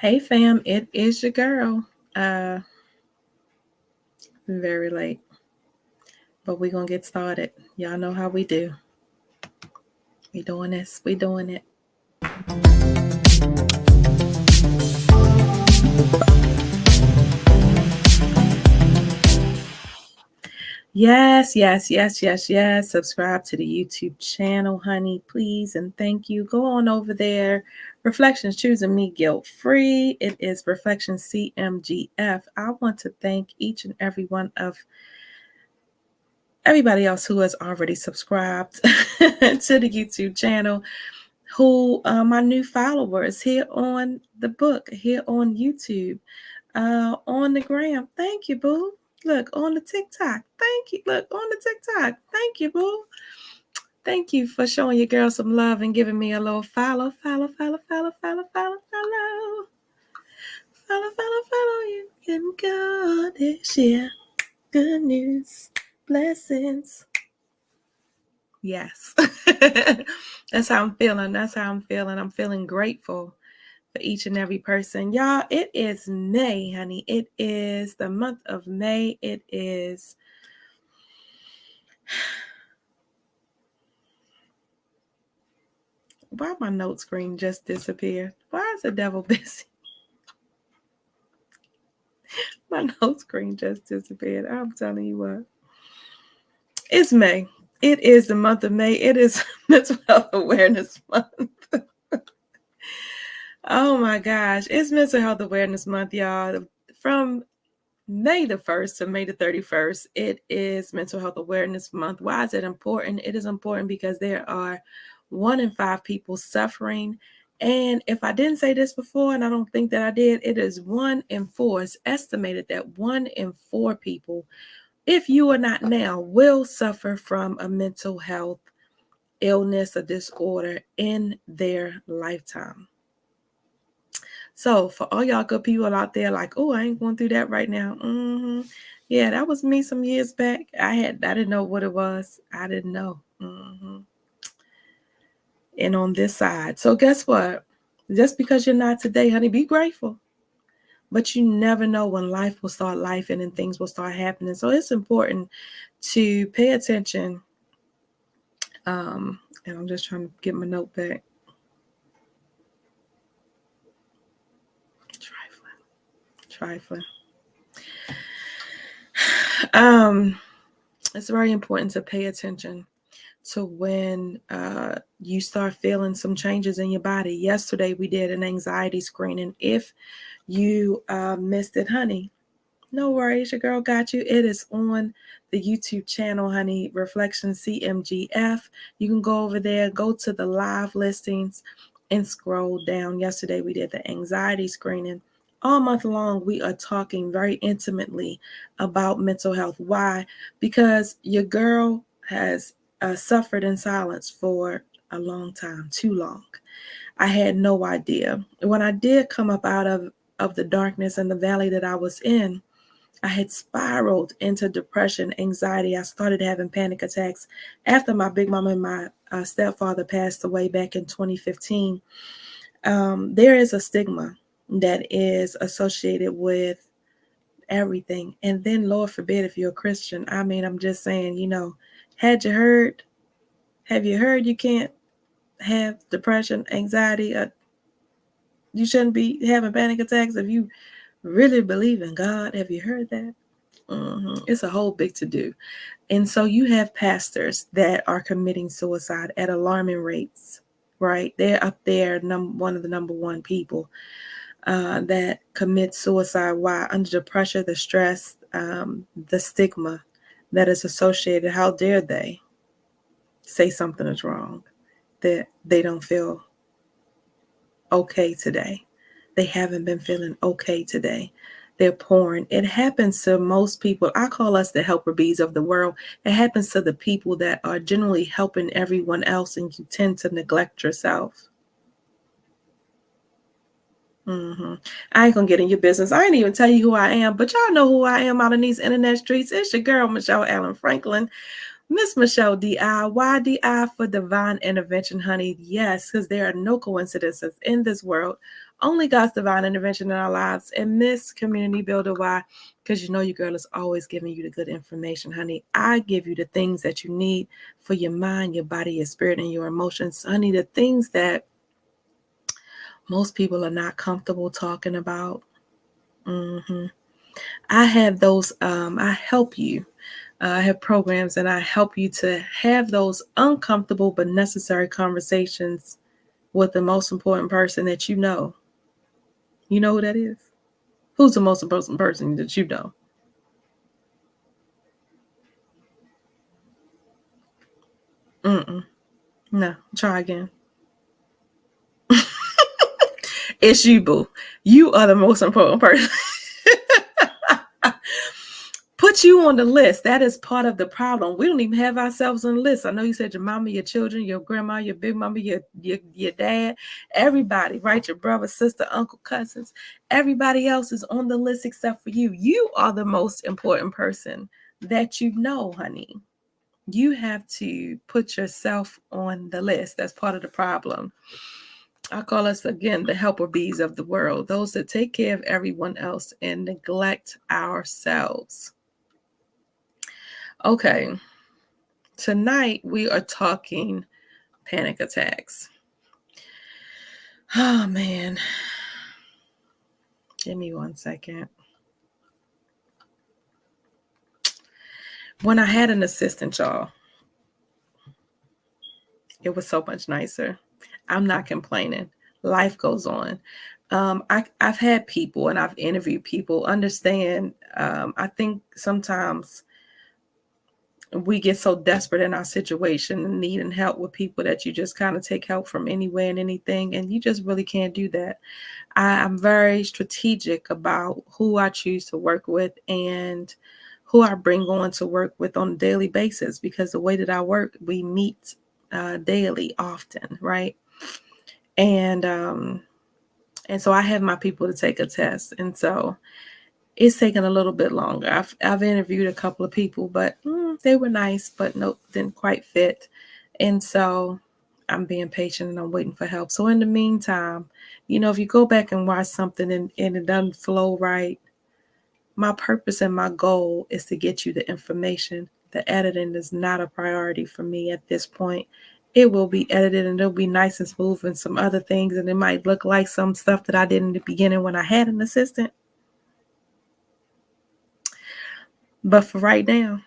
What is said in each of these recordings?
Hey fam, it is your girl. Very late, but we're gonna get started. Y'all know how we do. We doing this, we doing it. Yes. Subscribe to the YouTube channel, honey, please, and thank you. Go on over there. Reflections Choosing Me Guilt Free. It is Reflections CMGF. I want to thank each and every one of everybody else who has already subscribed to the YouTube channel, who my new followers here on the book, here on YouTube, on the gram. Thank you, boo. Look, on the TikTok. Thank you. Look, on the TikTok. Thank you, boo. Thank you for showing your girl some love and giving me a little follow. Follow. You can go this year. Good news. Blessings. Yes. That's how I'm feeling. I'm feeling grateful for each and every person. Y'all, it is May, honey. It is the month of May. It is why my note screen just disappeared? Why is the devil busy? My note screen just disappeared. I'm telling you what. It's May. It is the month of May. It is Mental Health Awareness Month. Oh my gosh. It's Mental Health Awareness Month, y'all. From May the 1st to May the 31st, it is Mental Health Awareness Month. Why is it important? It is important because there are 1 in 5 people suffering. And if I didn't say this before, and I don't think that I did, it is 1 in 4. It's estimated that 1 in 4 people, if you are not now, will suffer from a mental health illness or disorder in their lifetime. So for all y'all good people out there like, oh, I ain't going through that right now. Yeah, that was me some years back. I didn't know what it was. I didn't know. And on this side. So guess what? Just because you're not today, honey, be grateful. But you never know when life will start lifing and things will start happening. So it's important to pay attention. And I'm just trying to get my note back. Trifling. It's very important to pay attention to when you start feeling some changes in your body. Yesterday, we did an anxiety screening. If you missed it, honey, no worries. Your girl got you. It is on the YouTube channel, honey, Reflections CMGF. You can go over there, go to the live listings, and scroll down. Yesterday, we did the anxiety screening. All month long, we are talking very intimately about mental health. Why? Because your girl has suffered in silence for a long time, too long. I had no idea. When I did come up out of the darkness and the valley that I was in, I had spiraled into depression, anxiety. I started having panic attacks after my big mama and my stepfather passed away back in 2015. There is a stigma that is associated with everything. And then, Lord forbid, if you're a Christian, I mean, I'm just saying, have you heard you can't have depression, anxiety? You shouldn't be having panic attacks if you really believe in God. Have you heard that? It's a whole big to-do. And so you have pastors that are committing suicide at alarming rates, right? They're up there, one of the number one people that commit suicide. Why? Under the pressure, the stress, the stigma that is associated. How dare they say something is wrong, that they don't feel okay today. They haven't been feeling okay today. They're pouring. It happens to most people. I call us the helper bees of the world. It happens to the people that are generally helping everyone else, and you tend to neglect yourself. I ain't gonna get in your business. I ain't even tell you who I am, but y'all know who I am out in these internet streets. It's your girl, Michelle Allen Franklin. Miss Michelle D.I. Why D.I. for divine intervention, honey? Yes, because there are no coincidences in this world. Only God's divine intervention in our lives. And Miss Community Builder, why? Because you know your girl is always giving you the good information, honey. I give you the things that you need for your mind, your body, your spirit, and your emotions. Honey, the things that most people are not comfortable talking about. I have those, I help you. I have programs and I help you to have those uncomfortable but necessary conversations with the most important person that you know. You know who that is? Who's the most important person that you know? No, try again. It's you, boo. You are the most important person. Put you on the list. That is part of the problem. We don't even have ourselves on the list. I know you said your mama, your children, your grandma, your big mama, your dad, everybody, right? Your brother, sister, uncle, cousins. Everybody else is on the list except for you. You are the most important person that you know, honey. You have to put yourself on the list. That's part of the problem. I call us, again, the helper bees of the world, those that take care of everyone else and neglect ourselves. Okay, tonight we are talking panic attacks. Oh, man. Give me 1 second. When I had an assistant, y'all, it was so much nicer. I'm not complaining. Life goes on. I've had people and I've interviewed people understand. I think sometimes we get so desperate in our situation and needing help with people that you just kind of take help from anywhere and anything. And you just really can't do that. I'm very strategic about who I choose to work with and who I bring on to work with on a daily basis, because the way that I work, we meet daily often, right? And so I have my people to take a test. And so it's taken a little bit longer. I've interviewed a couple of people, but they were nice, but nope, didn't quite fit. And so I'm being patient and I'm waiting for help. So in the meantime, if you go back and watch something and it doesn't flow right, my purpose and my goal is to get you the information. The editing is not a priority for me at this point. It will be edited and it'll be nice and smooth and some other things. And it might look like some stuff that I did in the beginning when I had an assistant. But for right now,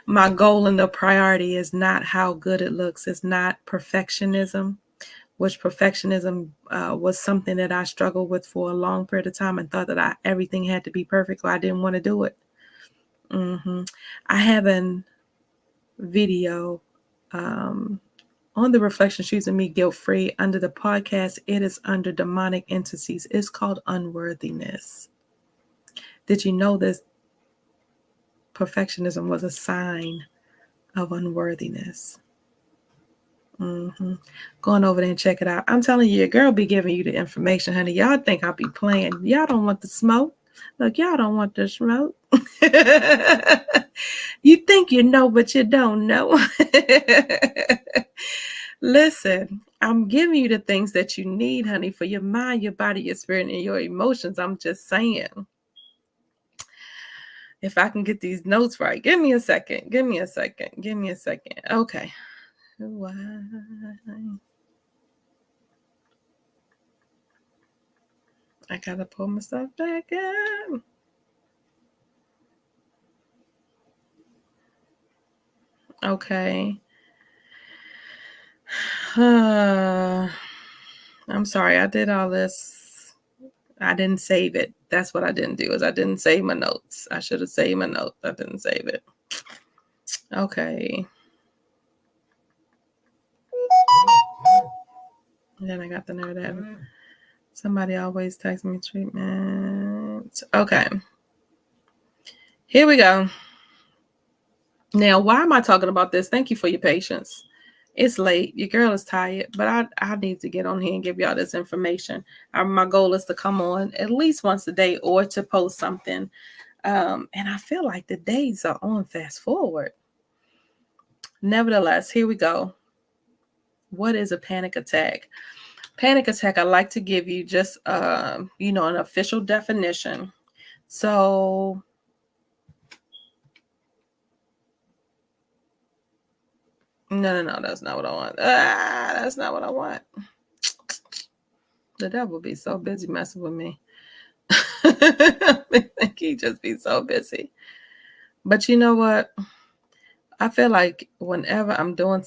my goal and the priority is not how good it looks. It's not perfectionism, which perfectionism was something that I struggled with for a long period of time and thought that everything had to be perfect, or I didn't want to do it. I have a video on the Reflection Choosing Me Guilt Free under the podcast. It is under demonic entities. It's called unworthiness. Did you know this? Perfectionism was a sign of unworthiness. Going over there and check it out. I'm telling you, your girl be giving you the information, honey. Y'all think I'll be playing. Y'all don't want the smoke. Look, y'all don't want the smoke. You think you know, but you don't know. Listen, I'm giving you the things that you need, honey, for your mind, your body, your spirit, and your emotions. I'm just saying. If I can get these notes right, give me a second. Okay. Why? I gotta pull myself back up. Okay. I'm sorry. I did all this. I didn't save it. That's what I didn't do, is I didn't save my notes. I should have saved my notes. I didn't save it. Okay. And then I got the nerve that somebody always texts me treatment. Okay. Here we go. Now, why am I talking about this? Thank you for your patience. It's late. Your girl is tired, but I need to get on here and give y'all this information. My goal is to come on at least once a day or to post something. And I feel like the days are on fast forward. Nevertheless, here we go. What is a panic attack? Panic attack, I like to give you just, an official definition. So, no, that's not what I want. That's not what I want. The devil be so busy messing with me. I think he just be so busy. But you know what? I feel like whenever you're doing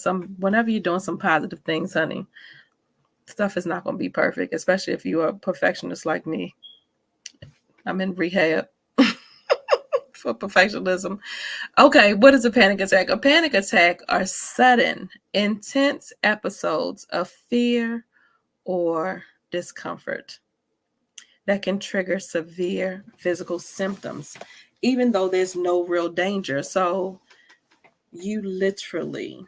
some positive things, honey, stuff is not going to be perfect, especially if you are a perfectionist like me. I'm in rehab for perfectionism. Okay, what is a panic attack? A panic attack are sudden, intense episodes of fear or discomfort that can trigger severe physical symptoms, even though there's no real danger. So you literally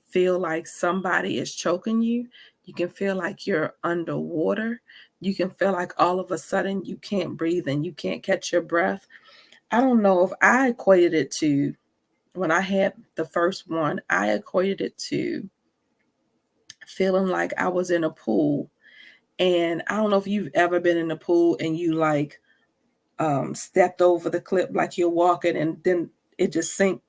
feel like somebody is choking you. You can feel like you're underwater. You can feel like all of a sudden you can't breathe and you can't catch your breath. I don't know if I equated it to, when I had the first one, I equated it to feeling like I was in a pool. And I don't know if you've ever been in a pool and you like stepped over the cliff like you're walking, and then it just sinks,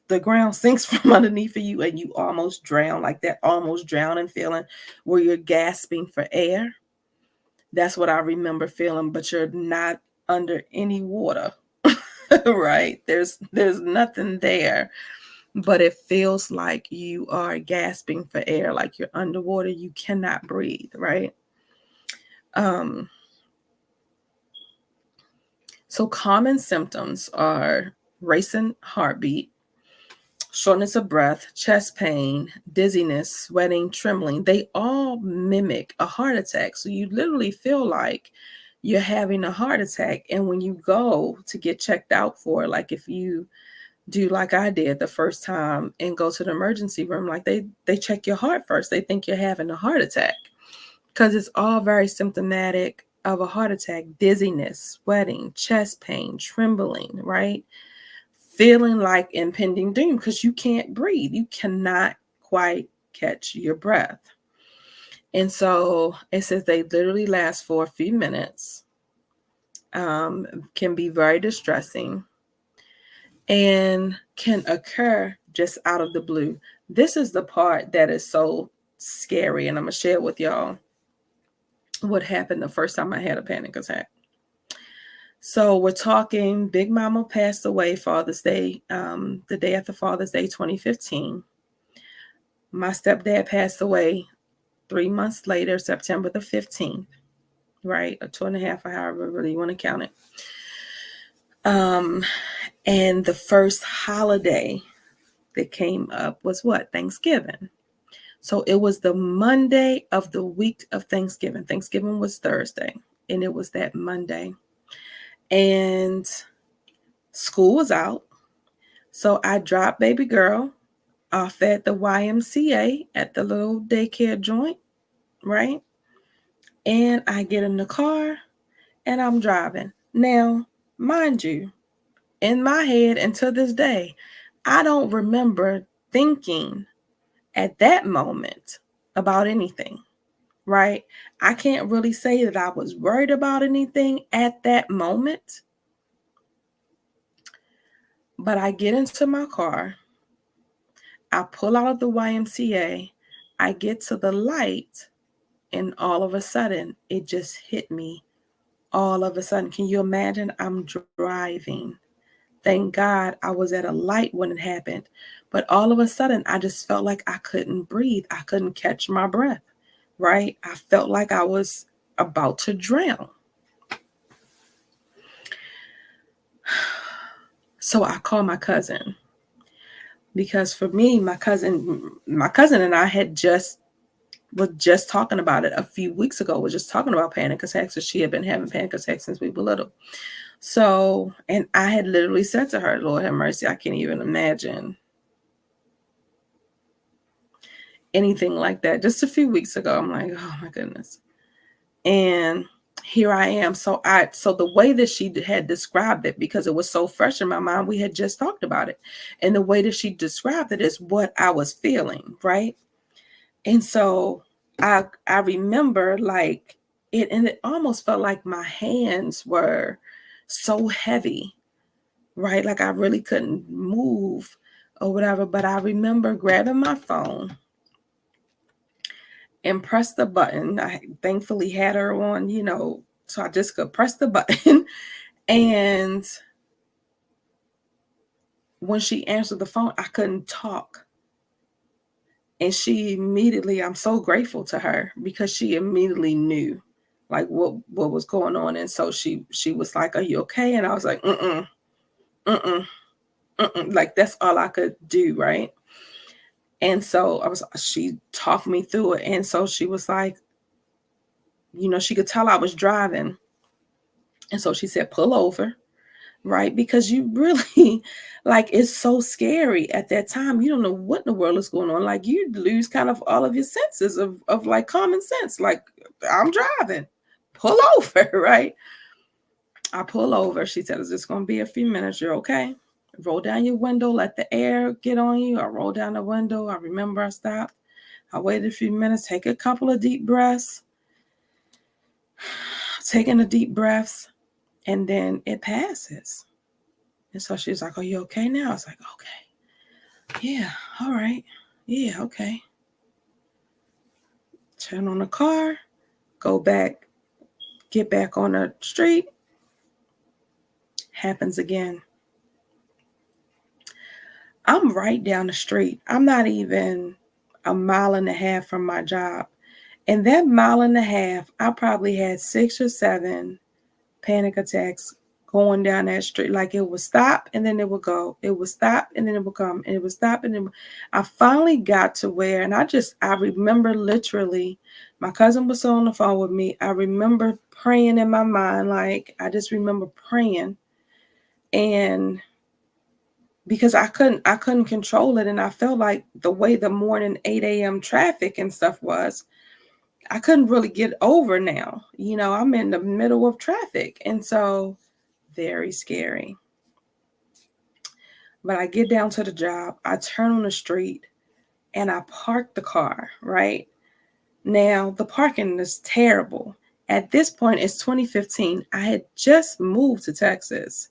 the ground sinks from underneath of you and you almost drown, like that almost drowning feeling where you're gasping for air. That's what I remember feeling, but you're not under any water. Right? There's nothing there, but it feels like you are gasping for air, like you're underwater, you cannot breathe, right? So common symptoms are racing heartbeat, shortness of breath, chest pain, dizziness, sweating, trembling. They all mimic a heart attack. So you literally feel like you're having a heart attack. And when you go to get checked out for it, like if you do like I did the first time and go to the emergency room, like they check your heart first. They think you're having a heart attack because it's all very symptomatic of a heart attack: dizziness, sweating, chest pain, trembling, right? Feeling like impending doom because you can't breathe. You cannot quite catch your breath. And so it says they literally last for a few minutes, can be very distressing, and can occur just out of the blue. This is the part that is so scary, and I'm going to share with y'all what happened the first time I had a panic attack. So we're talking Big Mama passed away Father's Day, the day after Father's Day 2015. My stepdad passed away 3 months later, September the 15th, right? Or 2.5, or however really you want to count it. And the first holiday that came up was what? Thanksgiving. So it was the Monday of the week of Thanksgiving. Thanksgiving was Thursday, and it was that Monday. And school was out. So I dropped baby girl off at the YMCA at the little daycare joint, right? And I get in the car and I'm driving. Now, mind you, in my head and to this day, I don't remember thinking at that moment about anything, right? I can't really say that I was worried about anything at that moment. But I get into my car, I pull out of the YMCA, I get to the light, and all of a sudden, it just hit me. All of a sudden, can you imagine? I'm driving. Thank God I was at a light when it happened. But all of a sudden, I just felt like I couldn't breathe. I couldn't catch my breath, right? I felt like I was about to drown. So I called my cousin, because for me, my cousin and I was just talking about it a few weeks ago. We're just talking about panic attacks, because she had been having panic attacks since we were little. So, and I had literally said to her, Lord have mercy, I can't even imagine anything like that. Just a few weeks ago, I'm like, oh my goodness. And here I am. So the way that she had described it, because it was so fresh in my mind, we had just talked about it. And the way that she described it is what I was feeling, right? And so I remember like it, and it almost felt like my hands were so heavy, right? Like I really couldn't move or whatever. But I remember grabbing my phone and press the button. I thankfully had her on, so I just could press the button. And when she answered the phone, I couldn't talk. And she immediately, I'm so grateful to her because she immediately knew like what was going on. And so she was like, "Are you okay?" And I was like, "Mm-mm, mm-mm, mm-mm." Like that's all I could do, right? And so she talked me through it. And so she was like, she could tell I was driving. And so she said, "Pull over." Right? Because you really, like, it's so scary at that time. You don't know what in the world is going on. Like, you lose kind of all of your senses of like common sense. Like, I'm driving, pull over, right? I pull over. She said, "It's just going to be a few minutes. You're okay. Roll down your window, let the air get on you." I roll down the window. I remember I stopped. I waited a few minutes, take a couple of deep breaths, taking the deep breaths, and then it passes. And so she was like, "Are you okay now?" I was like, "Okay. Yeah, all right. Yeah, okay." Turn on the car, go back, get back on the street. Happens again. I'm right down the street. I'm not even a mile and a half from my job. And that mile and a half, I probably had 6 or 7 panic attacks going down that street. Like it would stop and then it would go. It would stop and then it would come. And it would stop and then I finally got to where, and I remember literally, my cousin was on the phone with me. I remember praying in my mind. Like I just remember praying, and because I couldn't control it. And I felt like the way the morning 8 a.m. traffic and stuff was, I couldn't really get over now. I'm in the middle of traffic. And so very scary. But I get down to the job, I turn on the street, and I park the car, right? Now, the parking is terrible. At this point, it's 2015. I had just moved to Texas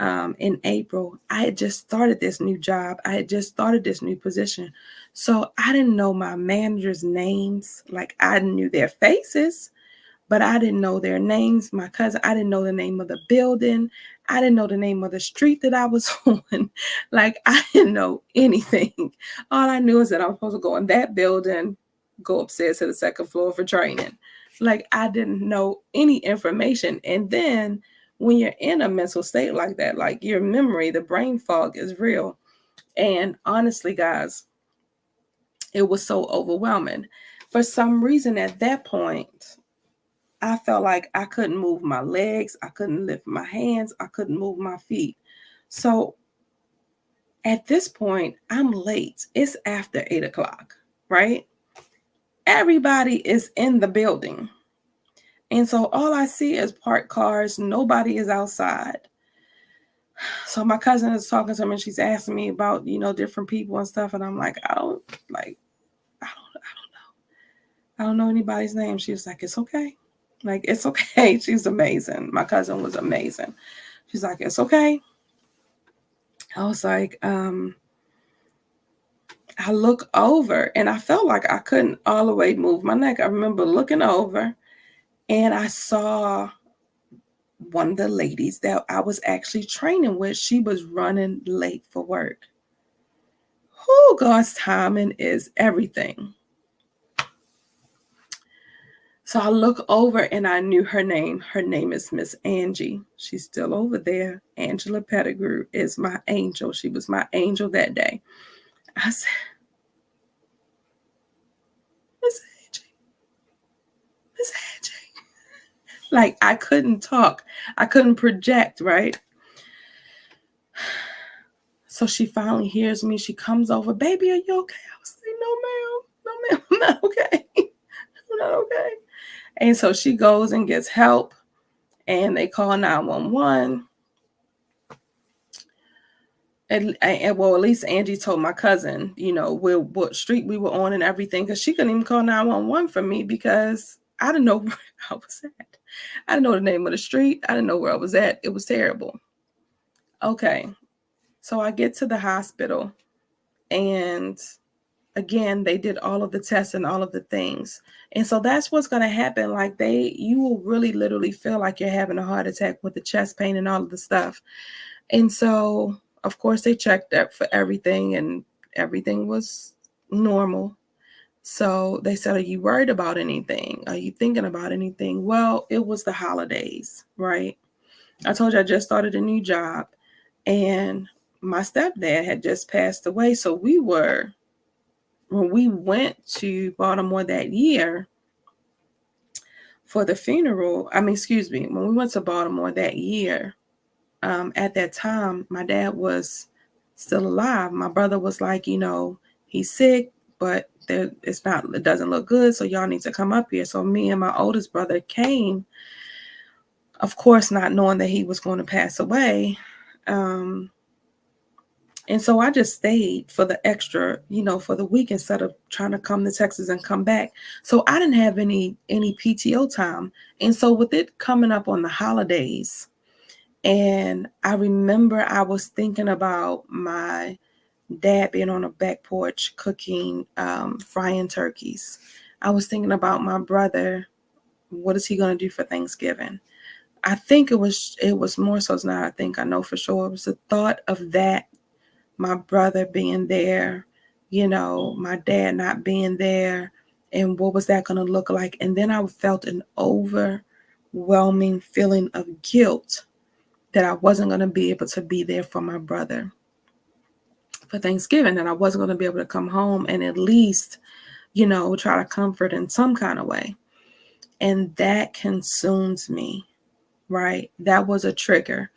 in April. I had just started this new job. I had just started this new position. So I didn't know my managers' names. Like I knew their faces, but I didn't know their names. My cousin, I didn't know the name of the building. I didn't know the name of the street that I was on. Like I didn't know anything. All I knew is that I'm supposed to go in that building, go upstairs to the second floor for training. Like I didn't know any information. And then when you're in a mental state like that, like your memory, the brain fog is real. And honestly, guys, it was so overwhelming. For some reason at that point, I felt like I couldn't move my legs. I couldn't lift my hands. I couldn't move my feet. So at this point, I'm late. It's after 8 o'clock, right? Everybody is in the building. And so all I see is parked cars. Nobody is outside. So my cousin is talking to me and she's asking me about, different people and stuff. And I'm like, I don't know. I don't know anybody's name. She was like, "It's okay. Like, it's okay." She's amazing. My cousin was amazing. She's like, "It's okay." I was like, I look over and I felt like I couldn't all the way move my neck. I remember looking over and I saw one of the ladies that I was actually training with. She was running late for work. Oh, God's timing is everything. So I look over and I knew her name. Her name is Miss Angie. She's still over there. Angela Pettigrew is my angel. She was my angel that day. I said, "Miss Angie, Miss Angie." Like I couldn't talk. I couldn't project, right? So she finally hears me. She comes over. "Baby, are you okay?" I was like, "No, ma'am. No, ma'am. I'm not okay. I'm not okay." And so she goes and gets help. And they call 911. Well, at least Angie told my cousin, what street we were on and everything, because she couldn't even call 911 for me because I didn't know where I was at. I didn't know the name of the street. I didn't know where I was at. It was terrible. Okay, so I get to the hospital, and again, they did all of the tests and all of the things. And so that's what's going to happen. Like you will really literally feel like you're having a heart attack with the chest pain and all of the stuff. And so, of course, they checked up for everything and everything was normal. So they said, are you worried about anything? Are you thinking about anything? Well, it was the holidays, right? I told you I just started a new job and my stepdad had just passed away. So when we went to Baltimore that year for the funeral, when we went to Baltimore that year, at that time, my dad was still alive. My brother was like, he's sick, but it doesn't look good. So y'all need to come up here. So me and my oldest brother came, of course, not knowing that he was going to pass away. And so I just stayed for the extra, for the week instead of trying to come to Texas and come back. So I didn't have any PTO time. And so with it coming up on the holidays, and I remember I was thinking about my dad being on a back porch cooking, frying turkeys. I was thinking about my brother. What is he going to do for Thanksgiving? I think it was more so than I think. I know for sure. It was the thought of that, my brother being there, my dad not being there, and what was that going to look like? And then I felt an overwhelming feeling of guilt that I wasn't going to be able to be there for my brother for Thanksgiving, that I wasn't going to be able to come home and at least, try to comfort in some kind of way. And that consumes me, right? That was a trigger.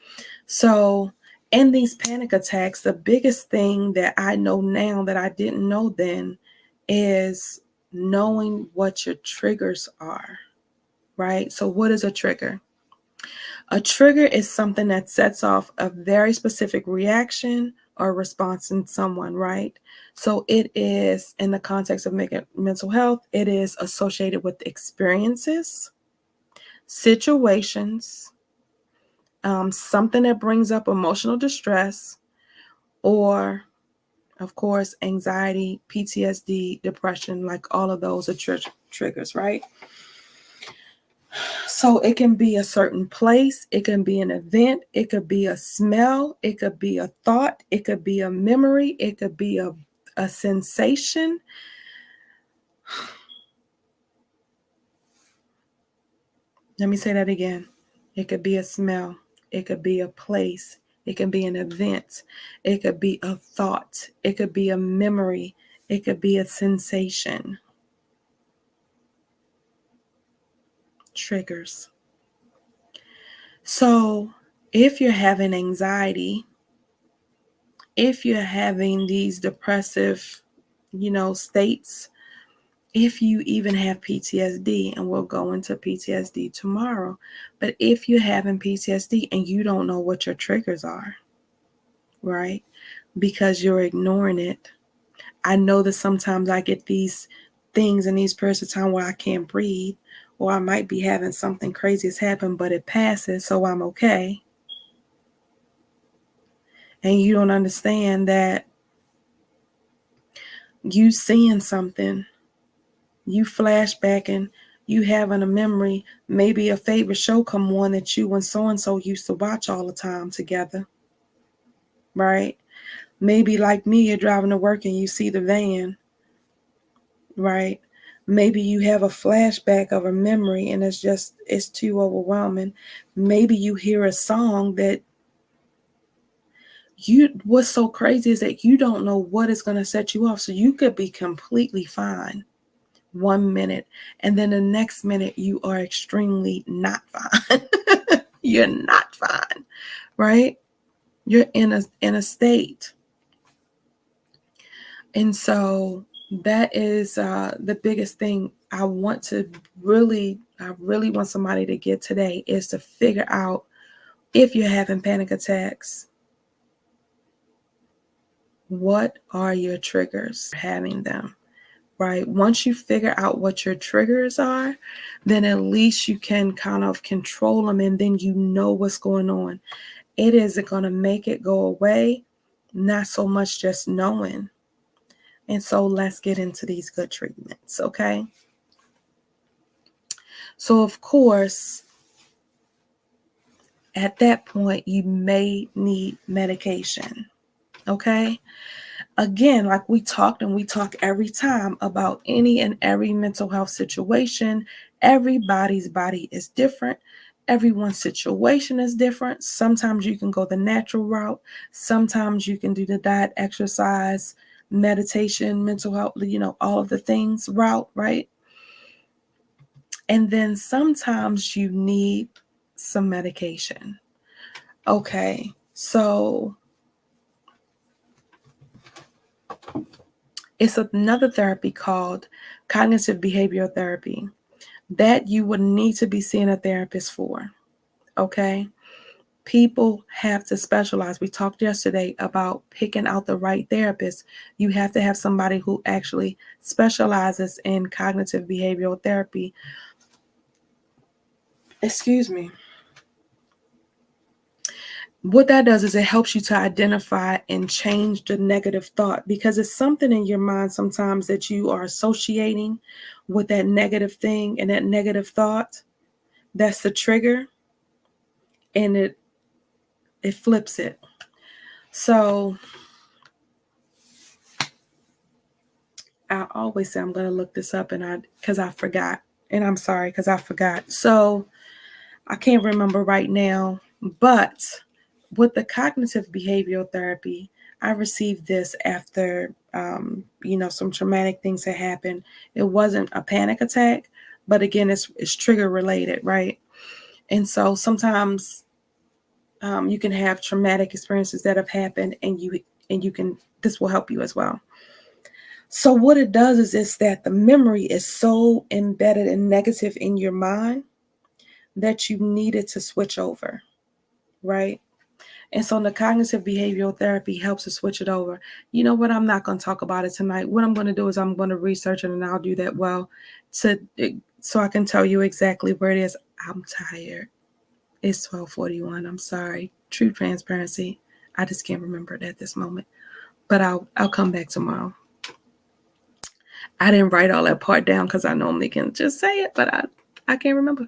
So in these panic attacks, the biggest thing that I know now that I didn't know then is knowing what your triggers are, right? So what is a trigger? A trigger is something that sets off a very specific reaction or response in someone, right? So it is, in the context of mental health, it is associated with experiences, situations, something that brings up emotional distress, or, of course, anxiety, PTSD, depression, like all of those are triggers, right? So it can be a certain place, it can be an event, it could be a smell, it could be a thought, it could be a memory, it could be a sensation. Let me say that again. It could be a smell, it could be a place, it can be an event, it could be a thought, it could be a memory, it could be a sensation. Triggers. So if you're having anxiety, if you're having these depressive, states, if you even have PTSD, and we'll go into PTSD tomorrow, but if you're having PTSD and you don't know what your triggers are, right? Because you're ignoring it. I know that sometimes I get these things in these periods of time where I can't breathe, or I might be having something crazy has happened, but it passes, so I'm okay. And you don't understand that you seeing something, you flashbacking, you having a memory, maybe a favorite show come on that you and so-and-so used to watch all the time together, right? Maybe like me, you're driving to work and you see the van, right? Maybe you have a flashback of a memory and it's too overwhelming. Maybe you hear a song that what's so crazy is that you don't know what is going to set you off. So you could be completely fine 1 minute, and then the next minute you are extremely not fine. You're not fine, right? You're in a state. And so that is the biggest thing I really want somebody to get today, is to figure out if you're having panic attacks. What are your triggers? Having them, right? Once you figure out what your triggers are, then at least you can kind of control them, and then you know what's going on. It isn't going to make it go away, not so much just knowing. And so let's get into these good treatments, okay? So, of course, at that point, you may need medication, okay? Again, like we talked, and we talk every time about any and every mental health situation, everybody's body is different. Everyone's situation is different. Sometimes you can go the natural route. Sometimes you can do the diet, exercise, meditation, mental health, all of the things route, right? And then sometimes you need some medication. Okay, so it's another therapy called cognitive behavioral therapy that you would need to be seeing a therapist for, okay? People have to specialize. We talked yesterday about picking out the right therapist. You have to have somebody who actually specializes in cognitive behavioral therapy. Excuse me. What that does is it helps you to identify and change the negative thought, because it's something in your mind sometimes that you are associating with that negative thing and that negative thought. That's the trigger, and it flips it. So I always say I'm going to look this up, and because I forgot, and I'm sorry because I forgot. So I can't remember right now, but with the cognitive behavioral therapy, I received this after, some traumatic things had happened. It wasn't a panic attack, but again, it's trigger related, right? And so sometimes you can have traumatic experiences that have happened, and this will help you as well. So what it does is that the memory is so embedded and negative in your mind that you needed to switch over, right? And so the cognitive behavioral therapy helps to switch it over. You know what? I'm not going to talk about it tonight. What I'm going to do is I'm going to research it, and I'll do that so I can tell you exactly where it is. I'm tired. It's 12:41. I'm sorry. True transparency. I just can't remember it at this moment. But I'll come back tomorrow. I didn't write all that part down because I normally can just say it, but I can't remember.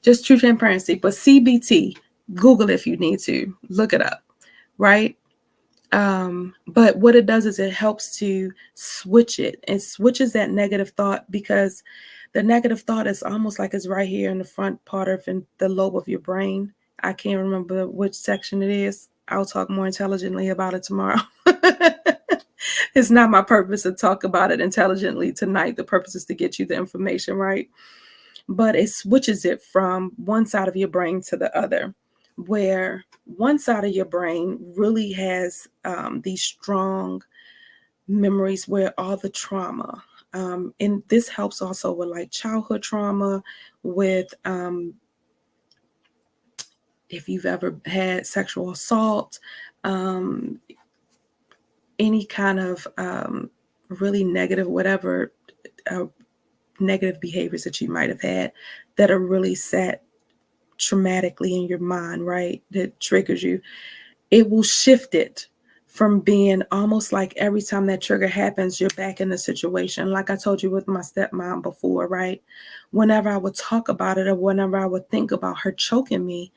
Just true transparency. But CBT, Google if you need to. Look it up, right? But what it does is it helps to switch it. It switches that negative thought, because the negative thought is almost like it's right here in the front part of the lobe of your brain. I can't remember which section it is. I'll talk more intelligently about it tomorrow. It's not my purpose to talk about it intelligently tonight. The purpose is to get you the information, right? But it switches it from one side of your brain to the other, where one side of your brain really has these strong memories where all the trauma, and this helps also with like childhood trauma, with if you've ever had sexual assault, any kind of really negative, whatever negative behaviors that you might have had that are really set traumatically in your mind, right? That triggers you. It will shift it from being almost like every time that trigger happens, you're back in the situation. Like I told you with my stepmom before, right? Whenever I would talk about it, or whenever I would think about her choking me,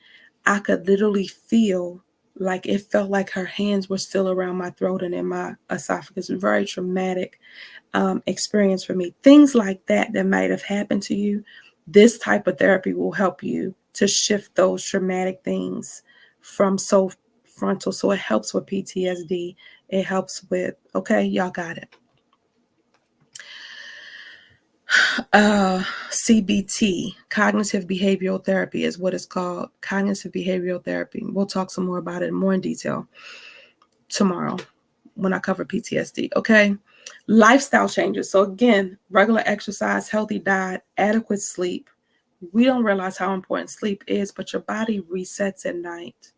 I could literally feel like it felt like her hands were still around my throat and in my esophagus. Very traumatic experience for me. Things like that might have happened to you. This type of therapy will help you to shift those traumatic things from so frontal. So it helps with PTSD. It helps with, okay, y'all got it. CBT, cognitive behavioral therapy, is what it's called. Cognitive behavioral therapy. We'll talk some more about it more in detail tomorrow when I cover PTSD. Okay. Lifestyle changes. So again, regular exercise, healthy diet, adequate sleep. We don't realize how important sleep is, but your body resets at night,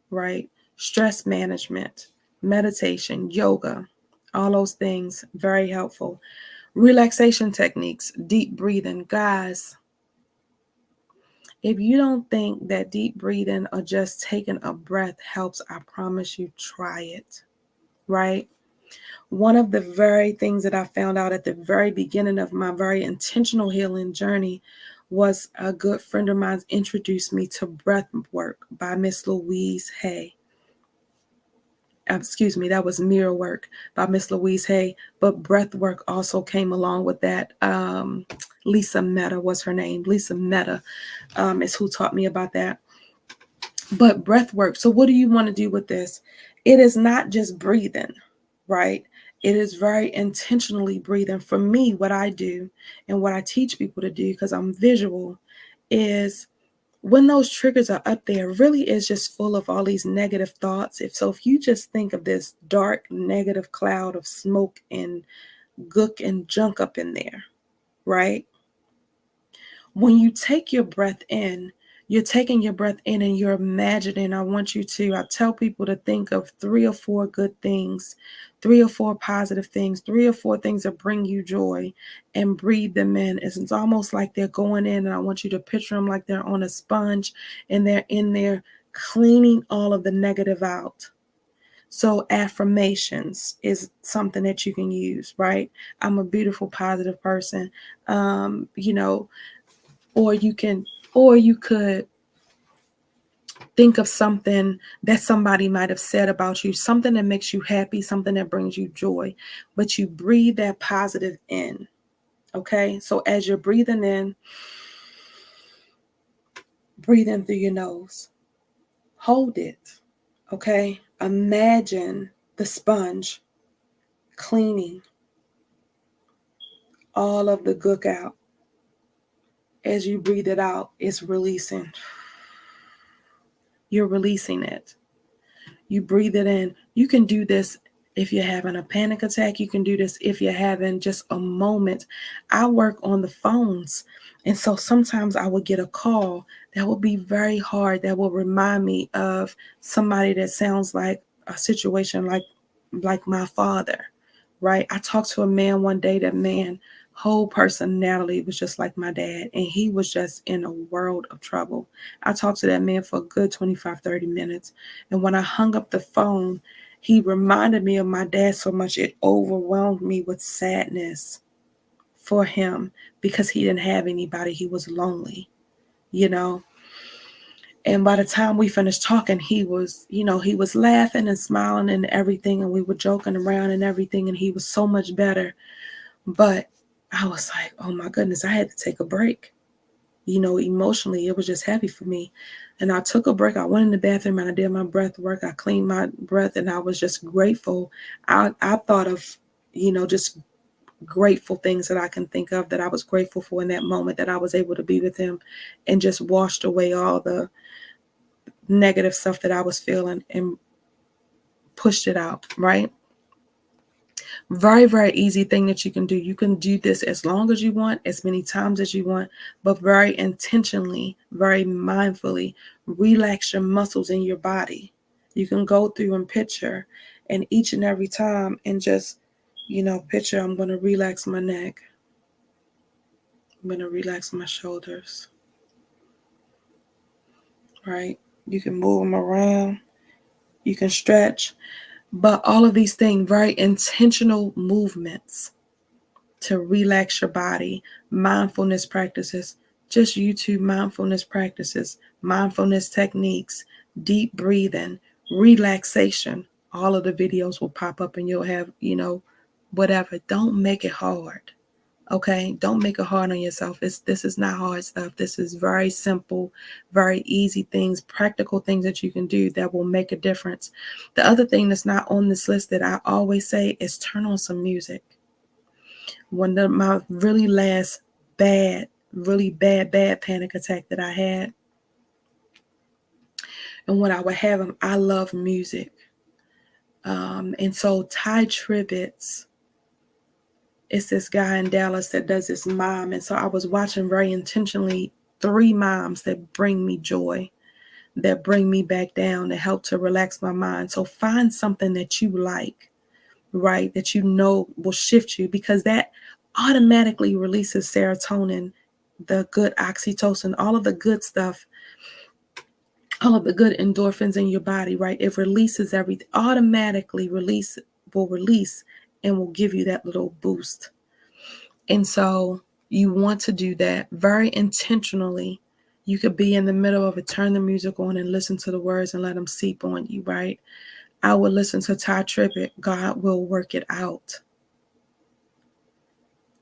right? Stress management, meditation, yoga, all those things, very helpful. Relaxation techniques, deep breathing. Guys, if you don't think that deep breathing or just taking a breath helps, I promise you, try it, right? One of the very things that I found out at the very beginning of my very intentional healing journey was a good friend of mine introduced me to breath work by Miss Louise Hay. Excuse me, that was mirror work by Miss Louise Hay, but breath work also came along with that. Lisa Meta was her name. Lisa Meta is who taught me about that. But breath work. So what do you want to do with this? It is not just breathing, right? It is very intentionally breathing. For me, what I do and what I teach people to do, because I'm visual, is when those triggers are up there, really is just full of all these negative thoughts. If you just think of this dark negative cloud of smoke and gook and junk up in there, right? When you take your breath in, you're taking your breath in and you're imagining. I tell people to think of 3 or 4 good things, 3 or 4 positive things, 3 or 4 things that bring you joy, and breathe them in. It's almost like they're going in, and I want you to picture them like they're on a sponge and they're in there cleaning all of the negative out. So affirmations is something that you can use, right? I'm a beautiful, positive person. You know, or you could think of something that somebody might have said about you, something that makes you happy, something that brings you joy, but you breathe that positive in. Okay, so as you're breathing in, breathe in through your nose, hold it. Okay, imagine the sponge cleaning all of the gook out. As you breathe it out, it's releasing. You're releasing it. You breathe it in. You can do this if you're having a panic attack. You can do this if you're having just a moment. I work on the phones. And so sometimes I would get a call that will be very hard, that will remind me of somebody that sounds like a situation like my father, right? I talked to a man one day, that man, whole personality was just like my dad, and he was just in a world of trouble. I talked to that man for a good 25-30 minutes, and when I hung up the phone, he reminded me of my dad so much it overwhelmed me with sadness for him, because he didn't have anybody. He was lonely, you know. And by the time we finished talking, he was laughing and smiling and everything, and we were joking around and everything, and he was so much better. But I was like, oh my goodness, I had to take a break. Emotionally, it was just heavy for me. And I took a break. I went in the bathroom and I did my breath work. I cleaned my breath, and I was just grateful. I thought of, just grateful things that I can think of that I was grateful for in that moment, that I was able to be with him, and just washed away all the negative stuff that I was feeling and pushed it out, right? Very, very easy thing that you can do. You can do this as long as you want, as many times as you want, but very intentionally, very mindfully relax your muscles in your body. You can go through and picture, and each and every time, and just, picture, I'm going to relax my neck. I'm going to relax my shoulders, right? You can move them around. You can stretch. But all of these things, very intentional movements to relax your body, mindfulness practices, just YouTube mindfulness practices, mindfulness techniques, deep breathing, relaxation. All of the videos will pop up and you'll have, whatever. Don't make it hard. Okay, don't make it hard on yourself. This is not hard stuff. This is very simple, very easy things, practical things that you can do that will make a difference. The other thing that's not on this list that I always say is turn on some music. When my really last really bad panic attack that I had, and when I would have them, I love music. And so Ty Tribbett's, it's this guy in Dallas that does this mime. And so I was watching very intentionally 3 mimes that bring me joy. that bring me back down, that help to relax my mind. So find something that you like, right? That you know will shift you, because that automatically releases serotonin, the good oxytocin, all of the good stuff, all of the good endorphins in your body, right? It releases everything, automatically will release and will give you that little boost. And so you want to do that very intentionally. You could be in the middle of it, turn the music on and listen to the words and let them seep on you, right? I would listen to Ty Tribbett, God will work it out.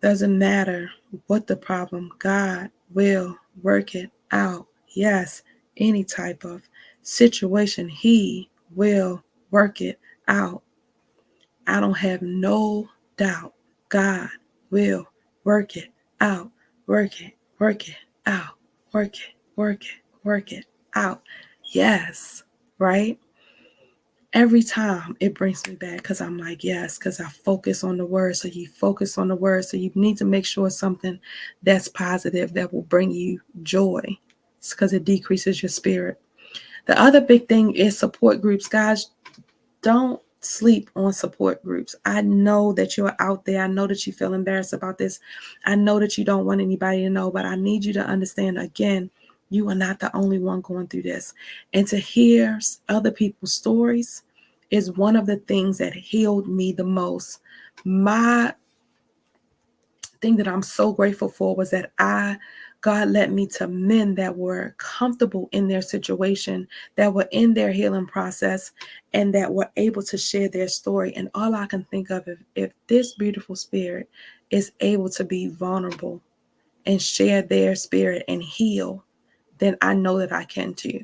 Doesn't matter what the problem, God will work it out. Yes, any type of situation, He will work it out. I don't have no doubt. God will work it out. Work it, work it out. Work it, work it, work it out. Yes, right? Every time it brings me back, because I'm like, yes, because I focus on the word. So you focus on the word. So you need to make sure it's something that's positive, that will bring you joy. It's because it decreases your spirit. The other big thing is support groups. Guys, don't sleep on support groups. I know that you're out there. I know that you feel embarrassed about this. I know that you don't want anybody to know, but I need you to understand, again, you are not the only one going through this. And to hear other people's stories is one of the things that healed me the most. My thing that I'm so grateful for was that God led me to men that were comfortable in their situation, that were in their healing process, and that were able to share their story. And all I can think of, if this beautiful spirit is able to be vulnerable and share their spirit and heal, then I know that I can too.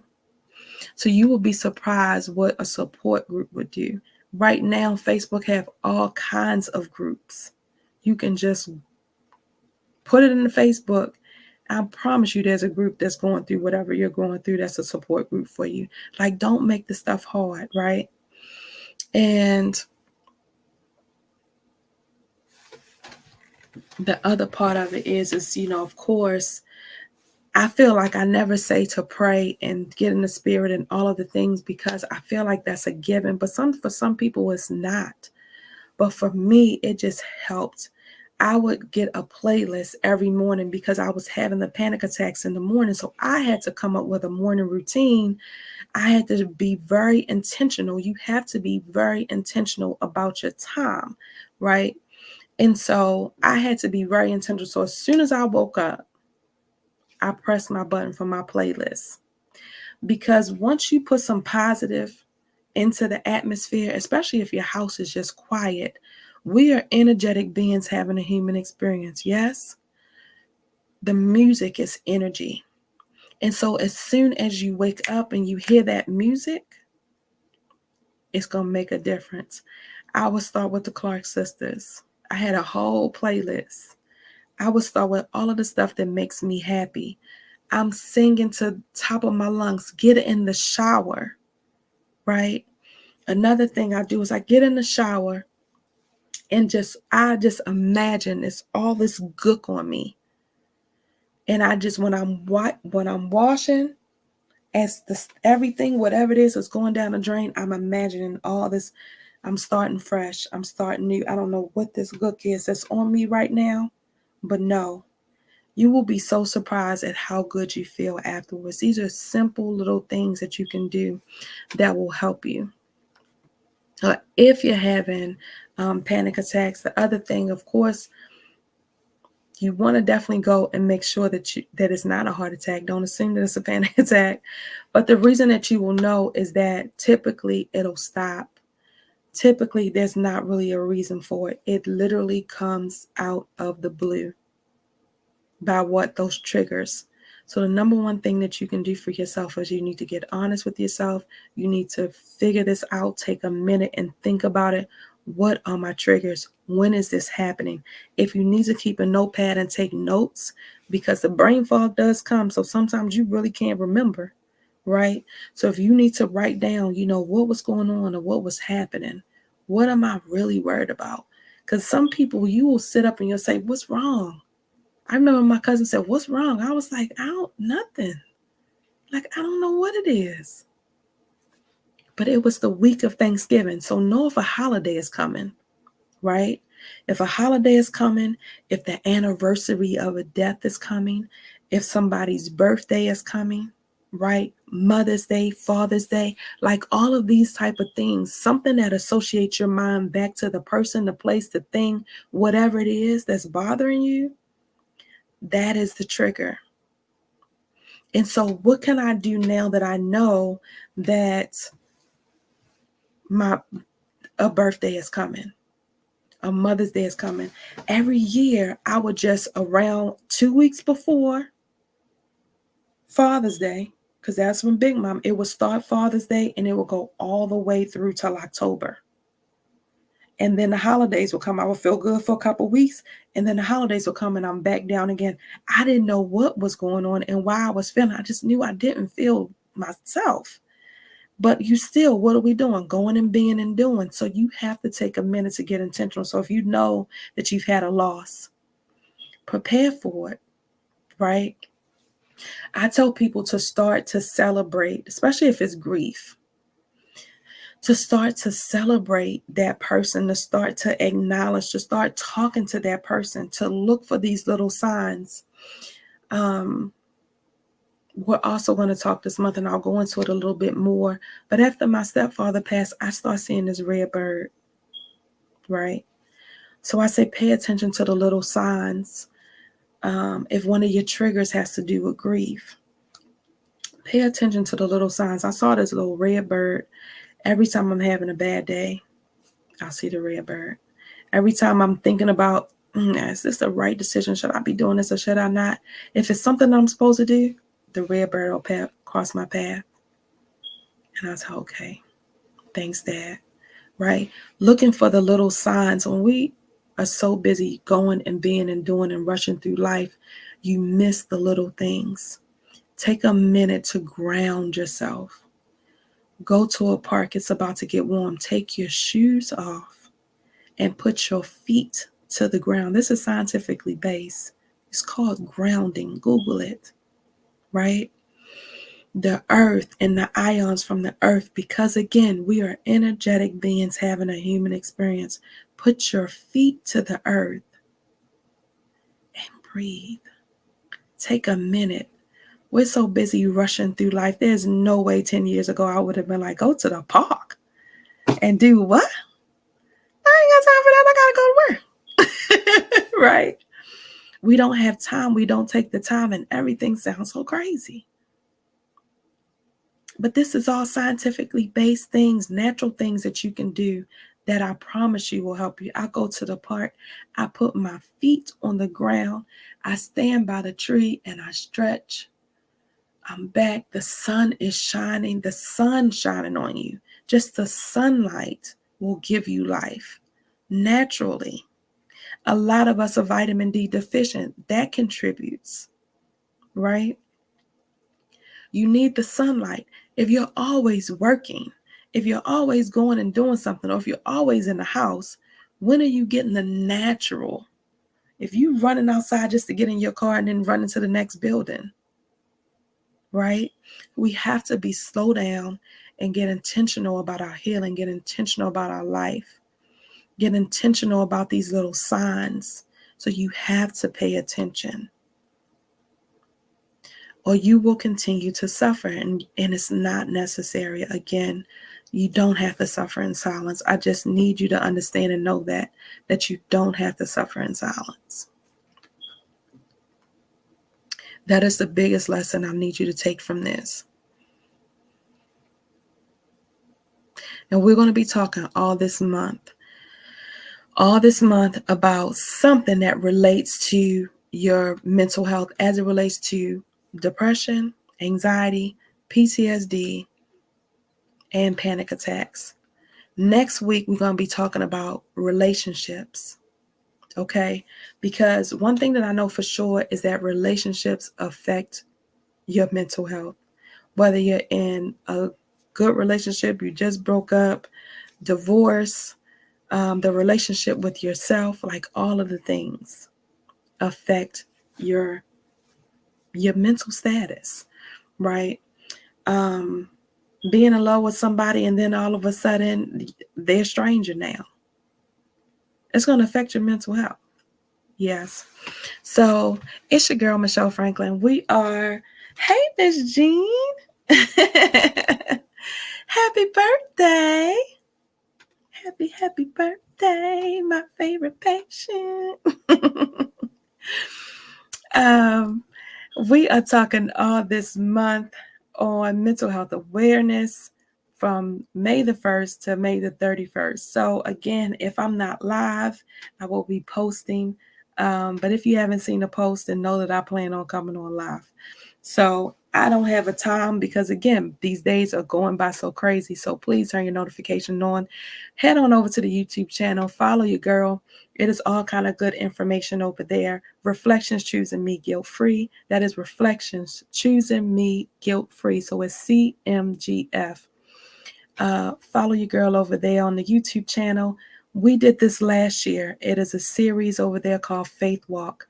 So you will be surprised what a support group would do. Right now, Facebook have all kinds of groups. You can just put it in the Facebook. I promise you there's a group that's going through whatever you're going through. That's a support group for you. Like, don't make this stuff hard, right? And the other part of it is, of course, I feel like I never say to pray and get in the spirit and all of the things, because I feel like that's a given. But for some people, it's not. But for me, it just helped. I would get a playlist every morning because I was having the panic attacks in the morning. So I had to come up with a morning routine. I had to be very intentional. You have to be very intentional about your time, right? And so I had to be very intentional. So as soon as I woke up, I pressed my button for my playlist. Because once you put some positive into the atmosphere, especially if your house is just quiet, we are energetic beings having a human experience. Yes, the music is energy. And so as soon as you wake up and you hear that music, it's going to make a difference. I would start with the Clark sisters. I had a whole playlist. I would start with all of the stuff that makes me happy. I'm singing to top of my lungs. Get in the shower, right? Another thing I do is I get in the shower and I just imagine it's all this gook on me. And I just, when I'm washing, as everything, whatever it is going down the drain, I'm imagining all this. I'm starting fresh. I'm starting new. I don't know what this gook is that's on me right now, but no, you will be so surprised at how good you feel afterwards. These are simple little things that you can do that will help you. If you're having panic attacks, the other thing, of course, you want to definitely go and make sure that it's not a heart attack. Don't assume that it's a panic attack. But the reason that you will know is that typically it'll stop. Typically, there's not really a reason for it. It literally comes out of the blue by what those triggers. So the number one thing that you can do for yourself is you need to get honest with yourself. You need to figure this out. Take a minute and think about it. What are my triggers? When is this happening? If you need to keep a notepad and take notes, because the brain fog does come. So sometimes you really can't remember, right? So if you need to write down, what was going on or what was happening, what am I really worried about? Because some people, you will sit up and you'll say, what's wrong? I remember my cousin said, what's wrong? I was like, nothing. Like, I don't know what it is. But it was the week of Thanksgiving. So know if a holiday is coming, right? If a holiday is coming, if the anniversary of a death is coming, if somebody's birthday is coming, right? Mother's Day, Father's Day, like all of these type of things, something that associates your mind back to the person, the place, the thing, whatever it is that's bothering you, that is the trigger. And so what can I do now that I know that a birthday is coming? A Mother's Day is coming. Every year, I would just around 2 weeks before Father's Day, because that's when Big Mom, it would start Father's Day and it would go all the way through till October. And then the holidays will come. I would feel good for a couple weeks, and then the holidays will come and I'm back down again. I didn't know what was going on and why I was feeling. I just knew I didn't feel myself. But you still, what are we doing? Going and being and doing. So you have to take a minute to get intentional. So if you know that you've had a loss, prepare for it, right? I tell people to start to celebrate, especially if it's grief, to start to celebrate that person, to start to acknowledge, to start talking to that person, to look for these little signs. We're also going to talk this month, and I'll go into it a little bit more. But after my stepfather passed, I start seeing this red bird, right? So I say pay attention to the little signs. If one of your triggers has to do with grief, pay attention to the little signs. I saw this little red bird. Every time I'm having a bad day, I'll see the red bird. Every time I'm thinking about, is this the right decision? Should I be doing this or should I not? If it's something I'm supposed to do, the red bird will cross my path. And I say, okay, thanks, Dad. Right? Looking for the little signs. When we are so busy going and being and doing and rushing through life, you miss the little things. Take a minute to ground yourself. Go to a park. It's about to get warm. Take your shoes off and put your feet to the ground. This is scientifically based. It's called grounding. Google it, right? The earth and the ions from the earth, because again, we are energetic beings having a human experience. Put your feet to the earth and breathe. Take a minute. We're so busy rushing through life. There's no way 10 years ago I would have been like, go to the park and do what? I ain't got time for that. I gotta go to work. Right? We don't have time. We don't take the time, and everything sounds so crazy. But this is all scientifically based things, natural things that you can do that I promise you will help you. I go to the park. I put my feet on the ground. I stand by the tree and I stretch. I'm back. The sun is shining. The sun shining on you. Just the sunlight will give you life naturally. A lot of us are vitamin D deficient. That contributes, right? You need the sunlight. If you're always working, if you're always going and doing something, or if you're always in the house, when are you getting the natural? If you're running outside just to get in your car and then run into the next building, right? We have to be slow down and get intentional about our healing, get intentional about our life, get intentional about these little signs. So you have to pay attention, or you will continue to suffer, and it's not necessary. Again, you don't have to suffer in silence. I just need you to understand and know that you don't have to suffer in silence. That is the biggest lesson I need you to take from this. And we're going to be talking all this month about something that relates to your mental health as it relates to depression, anxiety, PTSD, and panic attacks. Next week, we're going to be talking about relationships, okay? Because one thing that I know for sure is that relationships affect your mental health. Whether you're in a good relationship, you just broke up, divorce, the relationship with yourself, like all of the things affect your mental status, right? being in love with somebody and then all of a sudden they're a stranger now. It's going to affect your mental health. Yes. So it's your girl, Michelle Franklin. We are, hey, Miss Jean. Happy birthday. Happy birthday, my favorite patient. We are talking all this month on mental health awareness from May the 1st to May the 31st. So again, if I'm not live, I will be posting. But if you haven't seen a post, then know that I plan on coming on live. So I don't have a time because, again, these days are going by so crazy. So please turn your notification on. Head on over to the YouTube channel. Follow your girl. It is all kind of good information over there. Reflections Choosing Me Guilt-Free. That is Reflections Choosing Me Guilt-Free. So it's CMGF. Follow your girl over there on the YouTube channel. We did this last year. It is a series over there called Faith Walk.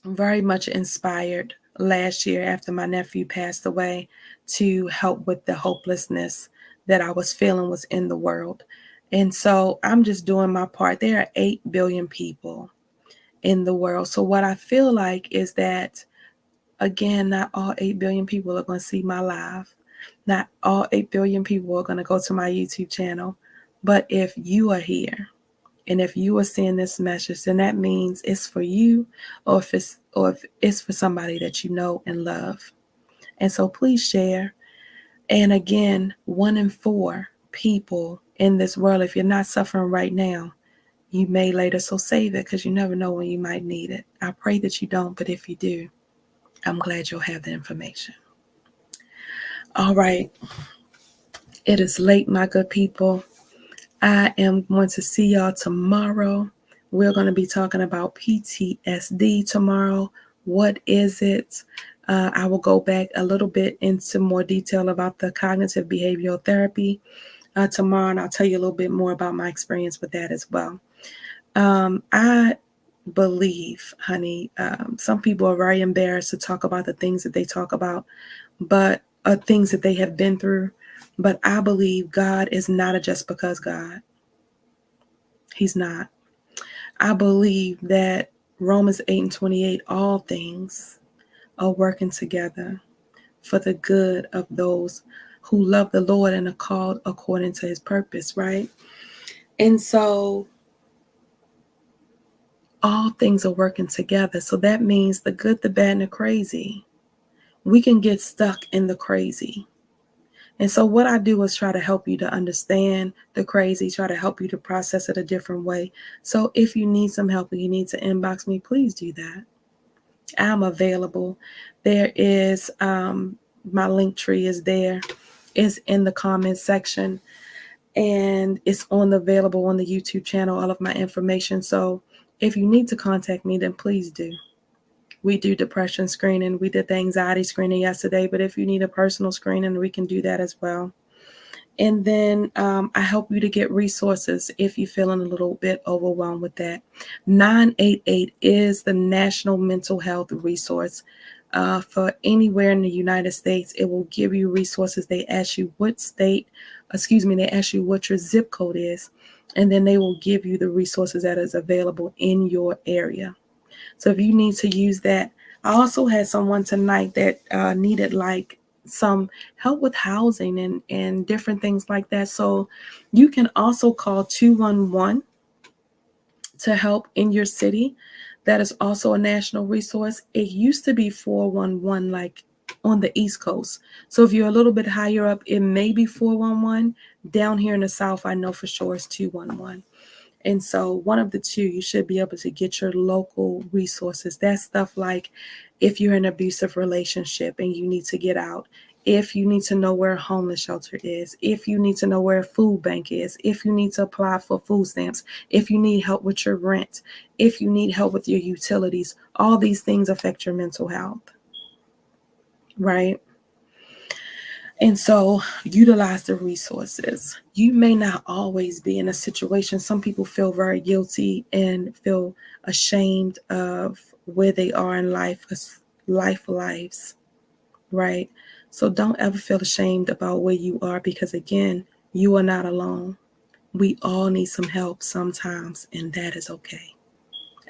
Very much inspired last year after my nephew passed away to help with the hopelessness that I was feeling was in the world. And so I'm just doing my part. There are 8 billion people in the world. So what I feel like is that, again, not all 8 billion people are going to see my live. Not all 8 billion people are going to go to my YouTube channel. But if you are here, and if you are seeing this message, then that means it's for you, or if it's for somebody that you know and love. And so please share. And again, 1 in 4 people in this world, if you're not suffering right now, you may later. So save it, because you never know when you might need it. I pray that you don't, but if you do, I'm glad you'll have the information. All right. It is late, my good people. I am going to see y'all tomorrow. We're going to be talking about PTSD tomorrow. What is it? I will go back a little bit into more detail about the cognitive behavioral therapy tomorrow, and I'll tell you a little bit more about my experience with that as well. I believe, honey, some people are very embarrassed to talk about the things that they talk about, but things that they have been through. But I believe God is not a just because God. He's not. I believe that Romans 8:28, all things are working together for the good of those who love the Lord and are called according to his purpose, right? And so all things are working together. So that means the good, the bad, and the crazy. We can get stuck in the crazy. And so what I do is try to help you to understand the crazy, try to help you to process it a different way. So if you need some help or you need to inbox me, please do that. I'm available. There is my link tree is there. It's in the comment section, and it's available on the YouTube channel, all of my information. So if you need to contact me, then please do. We do depression screening. We did the anxiety screening yesterday, but if you need a personal screening, we can do that as well. And then I help you to get resources if you're feeling a little bit overwhelmed with that. 988 is the National Mental Health Resource for anywhere in the United States. It will give you resources. They ask you what they ask you what your zip code is, and then they will give you the resources that is available in your area. So if you need to use that, I also had someone tonight that needed like some help with housing and different things like that. So you can also call 211 to help in your city. That is also a national resource. It used to be 411, like on the East Coast. So if you're a little bit higher up, it may be 411. Down here in the South, I know for sure it's 211. And so one of the two, you should be able to get your local resources. That's stuff like if you're in an abusive relationship and you need to get out, if you need to know where a homeless shelter is, if you need to know where a food bank is, if you need to apply for food stamps, if you need help with your rent, if you need help with your utilities, all these things affect your mental health, right? And so utilize the resources. You may not always be in a situation. Some people feel very guilty and feel ashamed of where they are in life. lives, right? So don't ever feel ashamed about where you are, because again, you are not alone. We all need some help sometimes, and that is okay.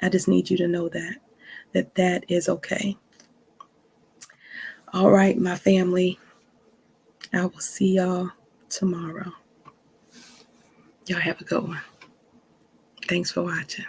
I just need you to know that is okay. All right, my family. I will see y'all tomorrow. Y'all have a good one. Thanks for watching.